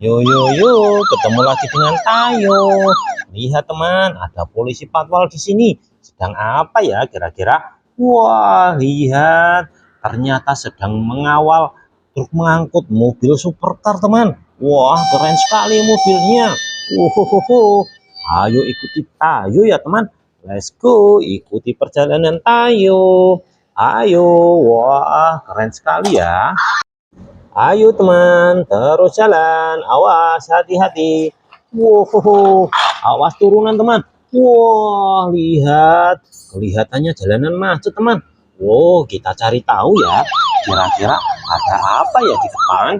Yo yo yo, ketemu lagi dengan Tayo. Lihat teman, ada polisi patwal di sini. Sedang apa ya kira-kira? Wah, lihat. Ternyata sedang mengawal truk mengangkut mobil supercar teman. Wah, keren sekali mobilnya. Wohoho. Ayo ikuti Tayo ya teman. Let's go, ikuti perjalanan Tayo. Ayo, wah keren sekali ya. Ayo teman, terus jalan. Awas, hati-hati. Wow, awas turunan teman. Wah, lihat. Kelihatannya jalanan macet teman. Wow, kita cari tahu ya. Kira-kira ada apa ya di depan?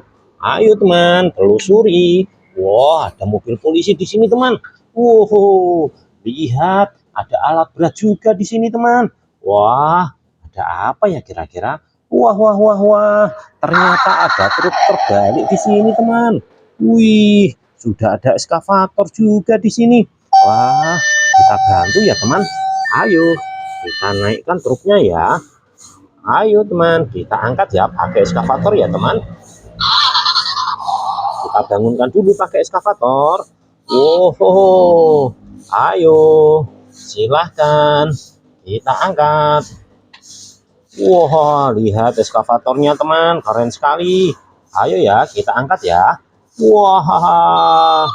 Ayo teman, telusuri. Wah, ada mobil polisi di sini teman. Wow, lihat. Ada alat berat juga di sini teman. Wah, ada apa ya kira-kira? Wah, wah, wah, wah. Ternyata ada truk terbalik di sini, teman. Wih, sudah ada eskavator juga di sini. Wah, kita bantu ya, teman. Ayo, kita naikkan truknya ya. Ayo, teman, kita angkat ya pakai eskavator ya, teman. Kita bangunkan dulu pakai eskavator. Oh, ayo, silahkan kita angkat. Wah, lihat eskavatornya teman, keren sekali. Ayo ya, kita angkat ya. Wah,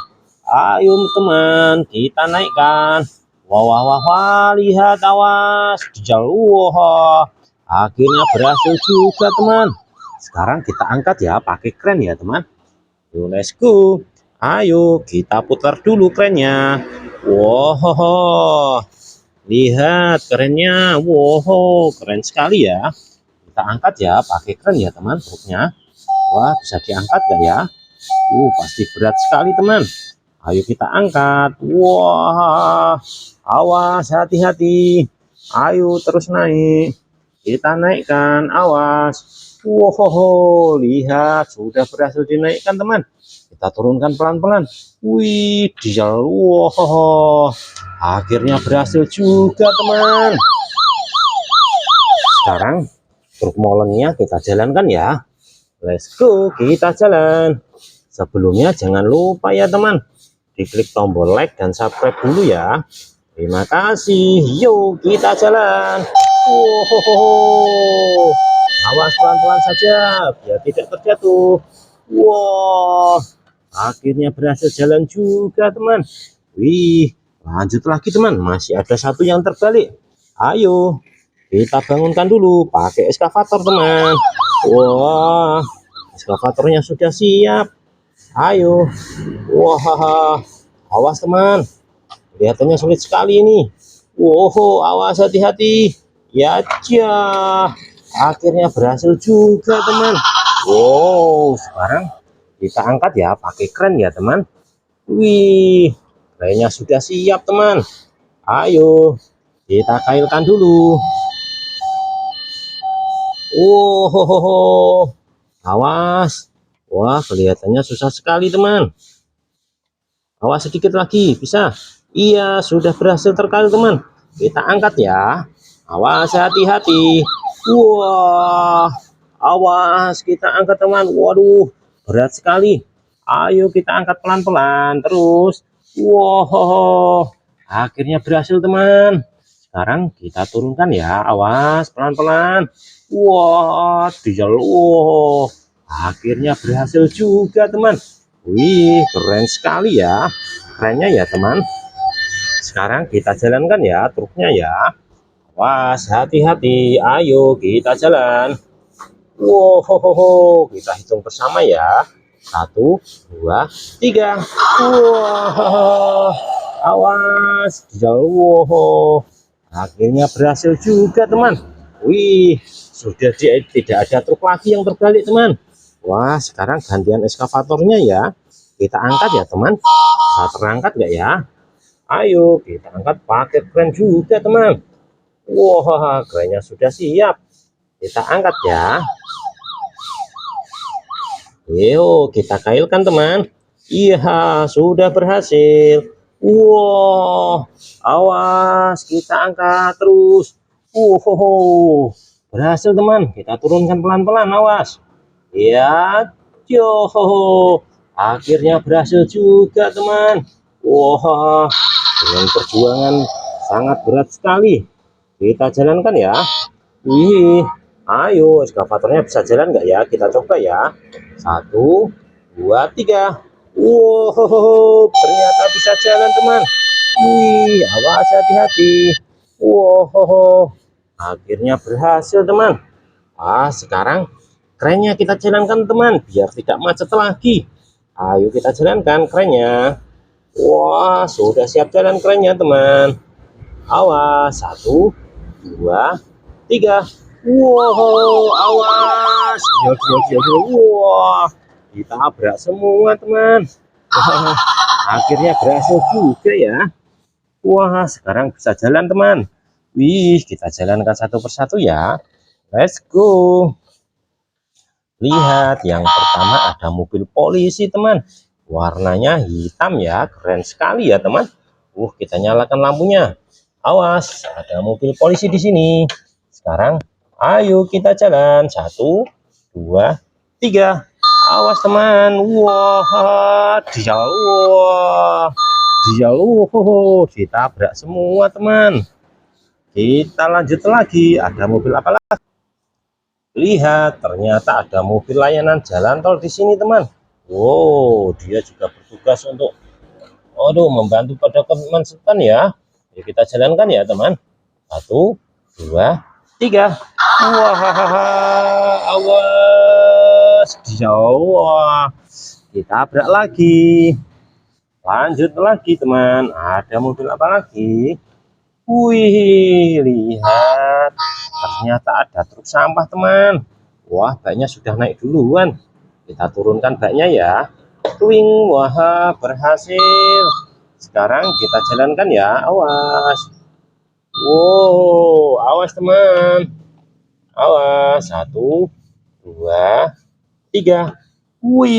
ayo teman, kita naikkan. Wah, wah, wah, wah, lihat awas. Wah, akhirnya berhasil juga teman. Sekarang kita angkat ya, pakai kren ya teman. Yuk, let's go. Ayo, kita putar dulu krennya. Wow, lihat kerennya. Wow, keren sekali ya. Kita angkat ya pakai kren ya teman truknya. Wah, bisa diangkat gak ya? Pasti berat sekali teman. Ayo kita angkat. Wah, awas, hati-hati. Ayo terus naik. Kita naikkan, awas. Wow, lihat sudah berhasil dinaikkan teman. Kita turunkan pelan-pelan. Wih, diesel. Wow, akhirnya berhasil juga teman. Sekarang truk molennya kita jalankan ya. Let's go, kita jalan. Sebelumnya jangan lupa ya teman, diklik tombol like dan subscribe dulu ya. Terima kasih. Yuk kita jalan. Wow, awas pelan-pelan saja biar tidak terjatuh. Wow, akhirnya berhasil jalan juga teman. Wih, lanjut lagi teman, masih ada satu yang terbalik. Ayo kita bangunkan dulu pakai eskavator teman. Wah, eskavatornya sudah siap. Ayo. Wah, awas teman, kelihatannya sulit sekali ini. Wow, awas, hati-hati ya. Akhirnya berhasil juga teman. Wow, sekarang kita angkat ya pakai kren ya teman. Wih, kayaknya sudah siap teman. Ayo kita kailkan dulu. Oh, awas. Wah, kelihatannya susah sekali teman. Awas sedikit lagi, bisa. Iya, sudah berhasil terkail teman. Kita angkat ya. Awas, hati-hati. Wah, awas, kita angkat teman. Waduh, berat sekali. Ayo kita angkat pelan-pelan terus. Wow, akhirnya berhasil teman. Sekarang kita turunkan ya, awas pelan-pelan. Wah, diesel. Wow, akhirnya berhasil juga teman. Wih, keren sekali ya. Kerennya ya teman. Sekarang kita jalankan ya truknya ya. Was, hati-hati. Ayo kita jalan. Wow, kita hitung bersama ya. 1, 2, 3. Wow, awas. Jauh. Akhirnya berhasil juga teman. Wih, sudah tidak ada truk lagi yang terbalik teman. Wah, sekarang gantian eskavatornya ya. Kita angkat ya teman. Bisa terangkat nggak ya? Ayo kita angkat pakai kren juga teman. Wah, kerennya sudah siap. Kita angkat ya. Yuk kita kailkan teman. Iya, sudah berhasil. Wow, awas kita angkat terus. Berhasil teman. Kita turunkan pelan-pelan, awas. Ya, yo, Akhirnya berhasil juga, teman. Wah, dengan perjuangan sangat berat sekali. Kita jalankan ya. Wih, ayo eskavatornya bisa jalan nggak ya? Kita coba ya. 1, 2, 3. Wow, ternyata bisa jalan, teman. Wih, awas hati-hati. Wow, akhirnya berhasil, teman. Sekarang kerennya kita jalankan, teman, biar tidak macet lagi. Ayo kita jalankan kerennya. Wah, sudah siap jalan kerennya, teman. Awas, 1, 2, 3. Wow, awas. Wah, ditabrak semua, teman. Wah, akhirnya berhasil juga ya. Wah, sekarang bisa jalan, teman. Wih, kita jalankan satu persatu ya. Let's go. Lihat, yang pertama ada mobil polisi, teman. Warnanya hitam ya, keren sekali ya, teman. Kita nyalakan lampunya. Awas, ada mobil polisi di sini. Sekarang, ayo kita jalan. 1, 2, 3. Awas, teman. Wah, dijauh, ditabrak semua, teman. Kita lanjut lagi. Ada mobil apa lagi? Lihat, ternyata ada mobil layanan jalan tol di sini, teman. Wow, dia juga bertugas untuk membantu pada kemacetan ya. Yuk kita jalankan ya, teman. 1, 2, 3. Wah, awas, dijauh. Kita tabrak lagi. Lanjut lagi, teman. Ada mobil apa lagi? Wih, lihat. Ternyata ada truk sampah, teman. Wah, baknya sudah naik duluan. Kita turunkan baknya ya. Twing, wah, berhasil. Sekarang kita jalankan ya. Awas. Wow, awas, teman. Awas. 1, 2, 3. Wih,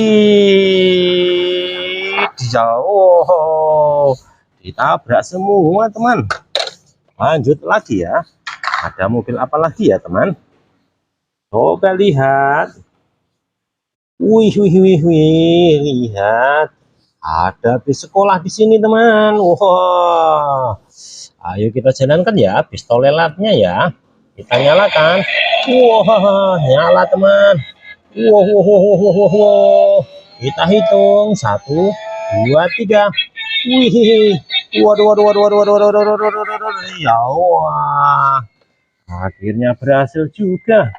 jauh. Ditabrak semua, teman. Lanjut lagi ya. Ada mobil apa lagi ya, teman? Coba lihat. Wih, lihat. Ada bis sekolah di sini, teman. Wah. Ayo kita jalankan ya bis toiletnya ya. Kita nyalakan. Wah, nyala, teman. Wow. Kita hitung 1, 2, 3. Wih. Waduh. Ya, wah. Akhirnya berhasil juga.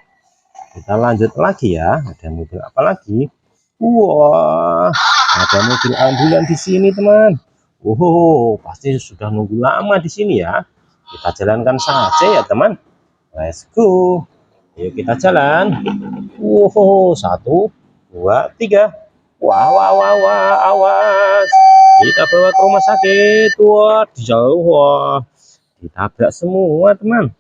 Kita lanjut lagi ya. Ada mobil apa lagi? Wah, ada mobil ambulan di sini, teman. Pasti sudah nunggu lama di sini ya. Kita jalankan saja ya, teman. Let's go. Ayo kita jalan. 1, 2, 3. Wah, awas. Kita bawa ke rumah sakit. Wah, dijauh. Wah, ditabrak semua, teman.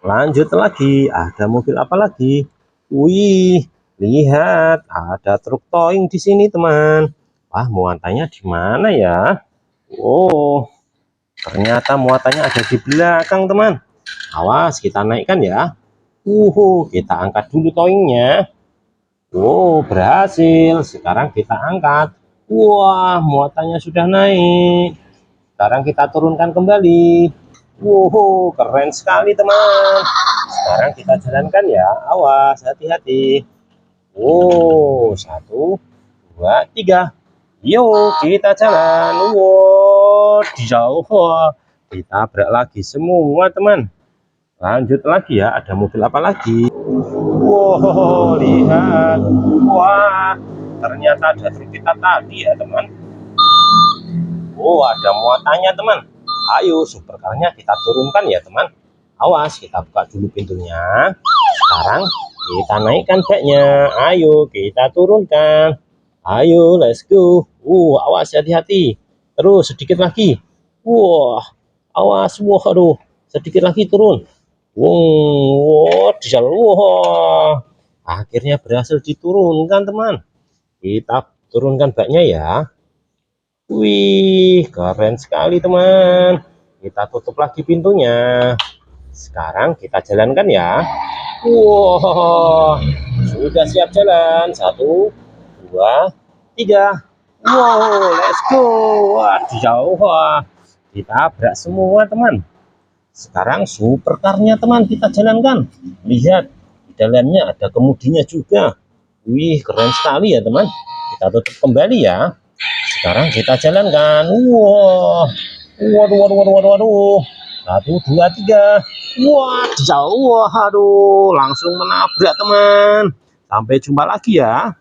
Lanjut lagi, ada mobil apa lagi? Wih, lihat, ada truk towing di sini, teman. Wah, muatannya di mana ya? Oh, ternyata muatannya ada di belakang, teman. Awas, kita naikkan ya. Kita angkat dulu towingnya. Berhasil. Sekarang kita angkat. Wah, muatannya sudah naik. Sekarang kita turunkan kembali. Keren sekali, teman. Sekarang kita jalankan ya. Awas, hati-hati. 1, 2, 3. Yuk kita jalan. Dijauh. Kita berak lagi semua, teman. Lanjut lagi ya. Ada mobil apa lagi? Lihat. Wah, ternyata ada truk kita tadi ya, teman. Ada muatannya, teman. Ayo, supercarnya kita turunkan ya, teman. Awas, kita buka dulu pintunya. Sekarang kita naikkan baknya. Ayo, kita turunkan. Ayo, let's go. Awas, hati-hati. Terus sedikit lagi. Awas. Aduh, sedikit lagi turun. Di jalan. Akhirnya berhasil diturunkan, teman. Kita turunkan baknya ya. Wih, keren sekali, teman. Kita tutup lagi pintunya. Sekarang kita jalankan ya. Sudah siap jalan. 1, 2, 3. Wow, let's go. Wah, jauh. Wah, ditabrak semua teman. Sekarang supercarnya teman kita jalankan. Lihat, di dalamnya ada kemudinya juga. Wih, keren sekali ya teman. Kita tutup kembali ya. Sekarang kita jalankan. Wah, waduh, waduh, waduh, waduh, waduh. 1, 2, 3. Wah, jauh. Aduh, langsung menabrak teman. Sampai jumpa lagi ya.